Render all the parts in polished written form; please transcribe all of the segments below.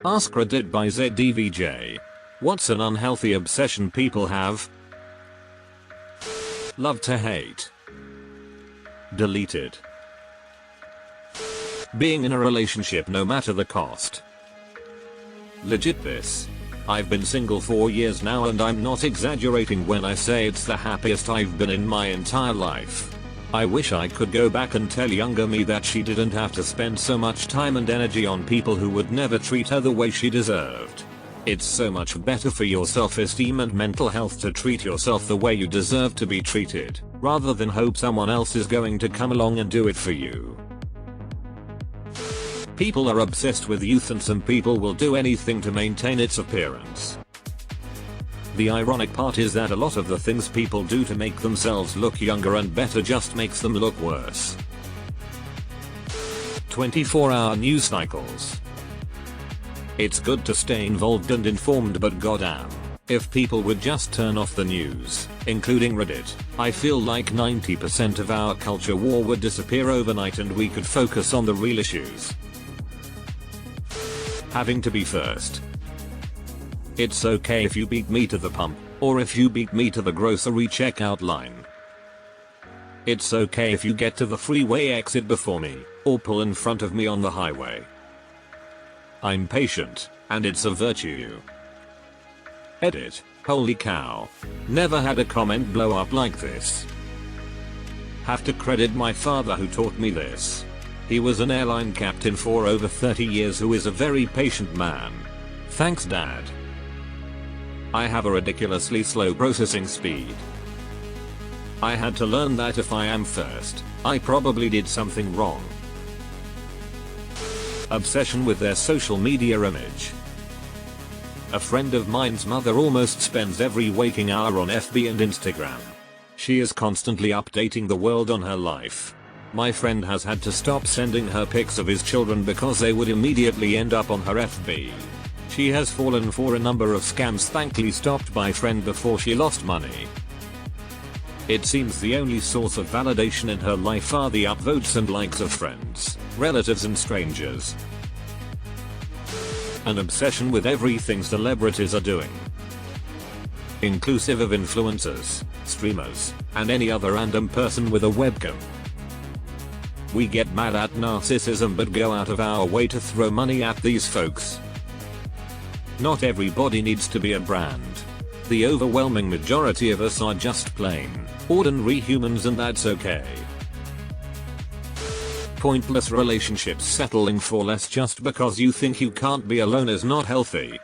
AskReddit by ZDVJ. What's an unhealthy obsession people have? Love to hate. Deleted. Being in a relationship no matter the cost. Legit this. I've been single 4 years now and I'm not exaggerating when I say it's the happiest I've been in my entire life. I wish I could go back and tell younger me that she didn't have to spend so much time and energy on people who would never treat her the way she deserved. It's so much better for your self-esteem and mental health to treat yourself the way you deserve to be treated, rather than hope someone else is going to come along and do it for you. People are obsessed with youth and some people will do anything to maintain its appearance. The ironic part is that a lot of the things people do to make themselves look younger and better just makes them look worse. 24-hour news cycles. It's good to stay involved and informed, but goddamn, if people would just turn off the news, including Reddit, I feel like 90% of our culture war would disappear overnight and we could focus on the real issues. Having to be first. It's okay if you beat me to the pump, or if you beat me to the grocery checkout line. It's okay if you get to the freeway exit before me, or pull in front of me on the highway. I'm patient, and it's a virtue. Edit. Holy cow. Never had a comment blow up like this. Have to credit my father who taught me this. He was an airline captain for over 30 years who is a very patient man. Thanks, Dad. I have a ridiculously slow processing speed. I had to learn that if I am first, I probably did something wrong. Obsession with their social media image. A friend of mine's mother almost spends every waking hour on FB and Instagram. She is constantly updating the world on her life. My friend has had to stop sending her pics of his children because they would immediately end up on her FB. She has fallen for a number of scams, thankfully stopped by friend before she lost money. It seems the only source of validation in her life are the upvotes and likes of friends, relatives and strangers. An obsession with everything celebrities are doing. Inclusive of influencers, streamers, and any other random person with a webcam. We get mad at narcissism but go out of our way to throw money at these folks. Not everybody needs to be a brand. The overwhelming majority of us are just plain, ordinary humans and that's okay. Pointless relationships. Settling for less just because you think you can't be alone is not healthy.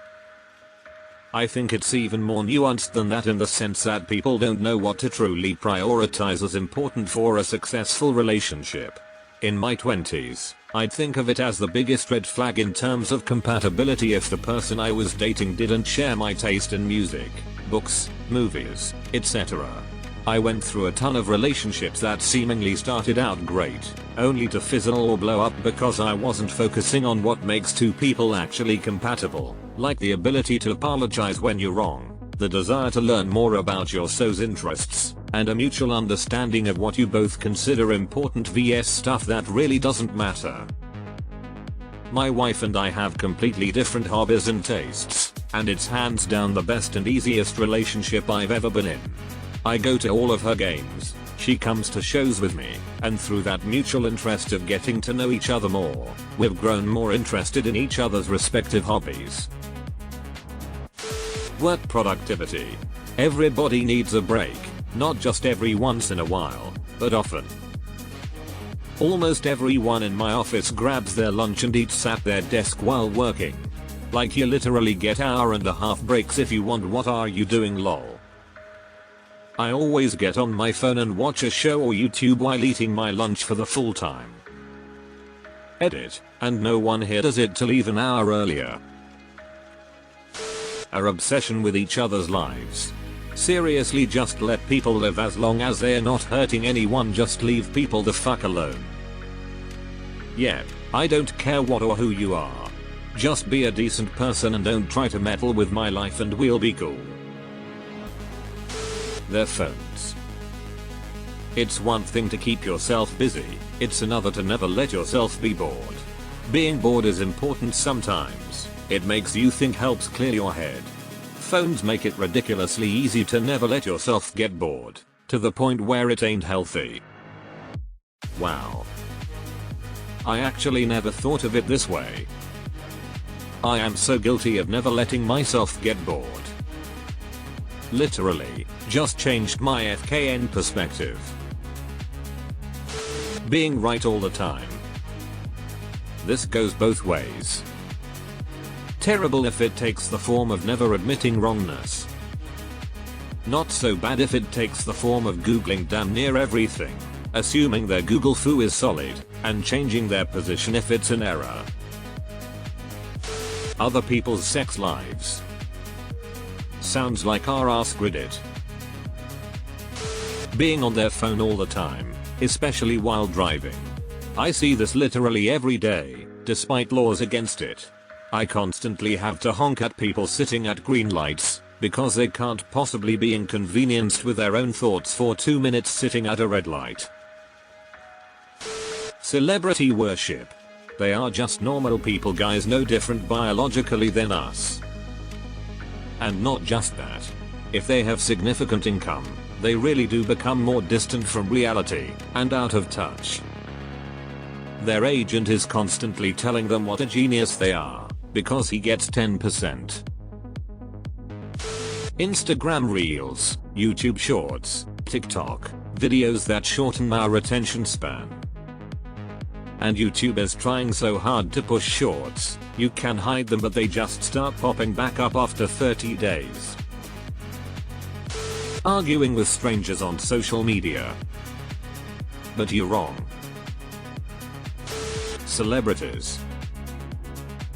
I think it's even more nuanced than that in the sense that people don't know what to truly prioritize as important for a successful relationship. In my 20s, I'd think of it as the biggest red flag in terms of compatibility if the person I was dating didn't share my taste in music, books, movies, etc. I went through a ton of relationships that seemingly started out great, only to fizzle or blow up because I wasn't focusing on what makes two people actually compatible, like the ability to apologize when you're wrong, the desire to learn more about your soul's interests, and a mutual understanding of what you both consider important vs stuff that really doesn't matter. My wife and I have completely different hobbies and tastes, and it's hands down the best and easiest relationship I've ever been in. I go to all of her games, she comes to shows with me, and through that mutual interest of getting to know each other more, we've grown more interested in each other's respective hobbies. Work productivity. Everybody needs a break, not just every once in a while, but often. Almost everyone in my office grabs their lunch and eats at their desk while working. Like you literally get hour-and-a-half breaks if you want. What are you doing, lol? I always get on my phone and watch a show or YouTube while eating my lunch for the full time. Edit, and no one here does it till even an hour earlier. Our obsession with each other's lives. Seriously, just let people live as long as they're not hurting anyone. Just leave people the fuck alone. Yeah, I don't care what or who you are. Just be a decent person and don't try to meddle with my life and we'll be cool. Their phones. It's one thing to keep yourself busy, it's another to never let yourself be bored. Being bored is important sometimes, It makes you think, helps clear your head. Phones make it ridiculously easy to never let yourself get bored, to the point where it ain't healthy. Wow. I actually never thought of it this way. I am so guilty of never letting myself get bored. Literally, just changed my FKN perspective. Being right all the time. This goes both ways. Terrible if it takes the form of never admitting wrongness. Not so bad if it takes the form of googling damn near everything, assuming their Google foo is solid, and changing their position if it's an error. Other people's sex lives. Sounds like our AskReddit. Being on their phone all the time, especially while driving. I see this literally every day, despite laws against it. I constantly have to honk at people sitting at green lights, because they can't possibly be inconvenienced with their own thoughts for 2 minutes sitting at a red light. Celebrity worship. They are just normal people, guys, no different biologically than us. And not just that. If they have significant income, they really do become more distant from reality, and out of touch. Their agent is constantly telling them what a genius they are, because he gets 10%. Instagram Reels, YouTube Shorts, TikTok, videos that shorten our attention span. And YouTube is trying so hard to push shorts, you can hide them but they just start popping back up after 30 days. Arguing with strangers on social media. But you're wrong. Celebrities.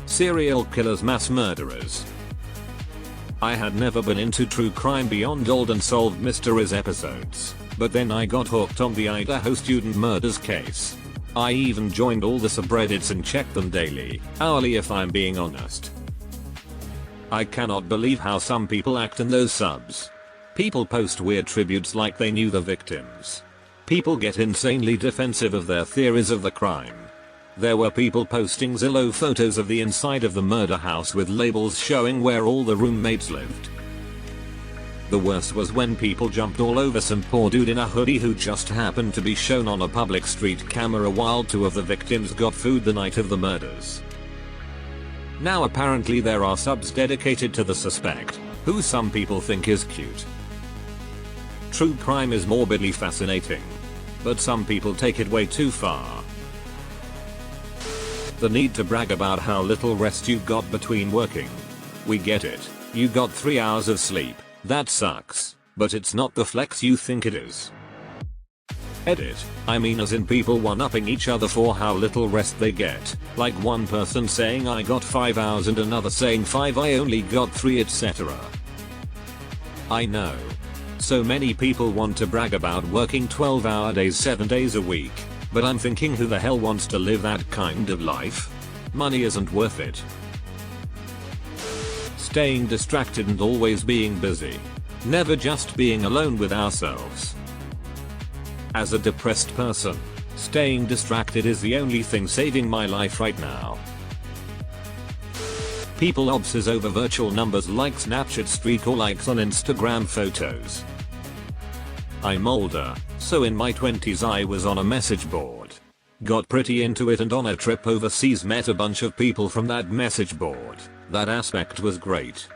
Serial killers, mass murderers. I had never been into true crime beyond old unsolved mysteries episodes, but then I got hooked on the Idaho student murders case. I even joined all the subreddits and checked them daily, hourly if I'm being honest. I cannot believe how some people act in those subs. People post weird tributes like they knew the victims. People get insanely defensive of their theories of the crime. There were people posting Zillow photos of the inside of the murder house with labels showing where all the roommates lived. The worst was when people jumped all over some poor dude in a hoodie who just happened to be shown on a public street camera while 2 of the victims got food the night of the murders. Now apparently there are subs dedicated to the suspect, who some people think is cute. True crime is morbidly fascinating, but some people take it way too far. The need to brag about how little rest you got between working. We get it, you got 3 hours of sleep, that sucks, but it's not the flex you think it is. Edit, I mean as in people one-upping each other for how little rest they get, like one person saying I got 5 hours and another saying 5, I only got 3, etc. I know. So many people want to brag about working 12-hour days 7 days a week, but I'm thinking, who the hell wants to live that kind of life? Money isn't worth it. Staying distracted and always being busy. Never just being alone with ourselves. As a depressed person, staying distracted is the only thing saving my life right now. People obsess over virtual numbers like Snapchat streak or likes on Instagram photos. I'm older, so in my 20s I was on a message board. Got pretty into it and on a trip overseas met a bunch of people from that message board. That aspect was great.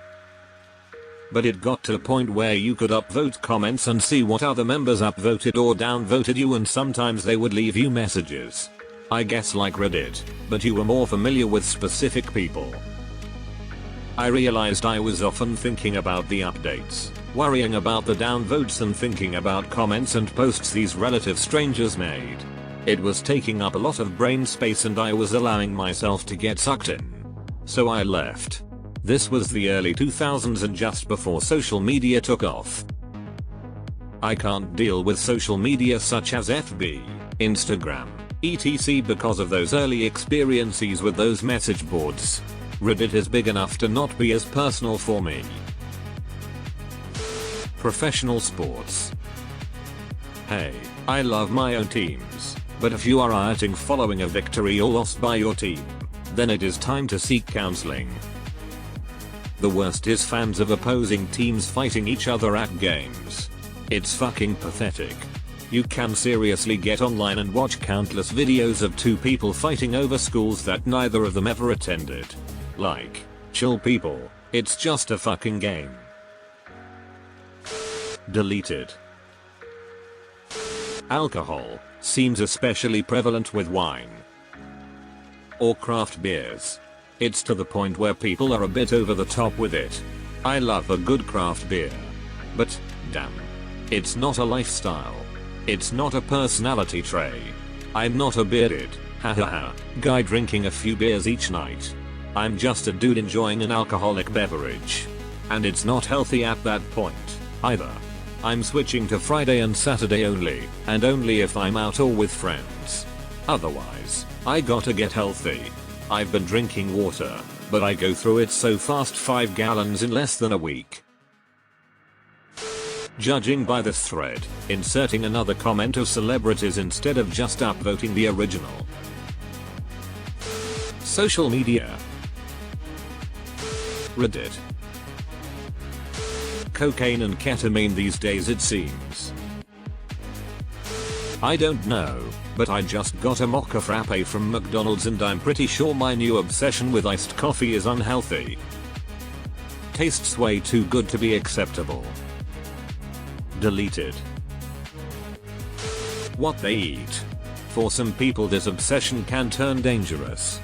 But it got to a point where you could upvote comments and see what other members upvoted or downvoted you, and sometimes they would leave you messages. I guess like Reddit, but you were more familiar with specific people. I realized I was often thinking about the updates, worrying about the downvotes and thinking about comments and posts these relative strangers made. It was taking up a lot of brain space and I was allowing myself to get sucked in. So I left. This was the early 2000s and just before social media took off. I can't deal with social media such as FB, Instagram, etc. because of those early experiences with those message boards. Reddit is big enough to not be as personal for me. Professional sports. Hey, I love my own teams, but if you are hurting following a victory or loss by your team, then it is time to seek counseling. The worst is fans of opposing teams fighting each other at games. It's fucking pathetic. You can seriously get online and watch countless videos of two people fighting over schools that neither of them ever attended. Like, chill people, it's just a fucking game. Deleted. Alcohol seems especially prevalent with wine or craft beers. It's to the point where people are a bit over the top with it. I love a good craft beer, but damn, it's not a lifestyle. It's not a personality trait. I'm not a bearded, hahaha, guy drinking a few beers each night. I'm just a dude enjoying an alcoholic beverage. And it's not healthy at that point, either. I'm switching to Friday and Saturday only, and only if I'm out or with friends. Otherwise, I gotta get healthy. I've been drinking water, but I go through it so fast, 5 gallons in less than a week. Judging by this thread, inserting another comment of celebrities instead of just upvoting the original. Social media. Reddit. Cocaine and ketamine these days it seems. I don't know, but I just got a mocha frappe from McDonald's and I'm pretty sure my new obsession with iced coffee is unhealthy. Tastes way too good to be acceptable. Deleted. What they eat. For some people this obsession can turn dangerous.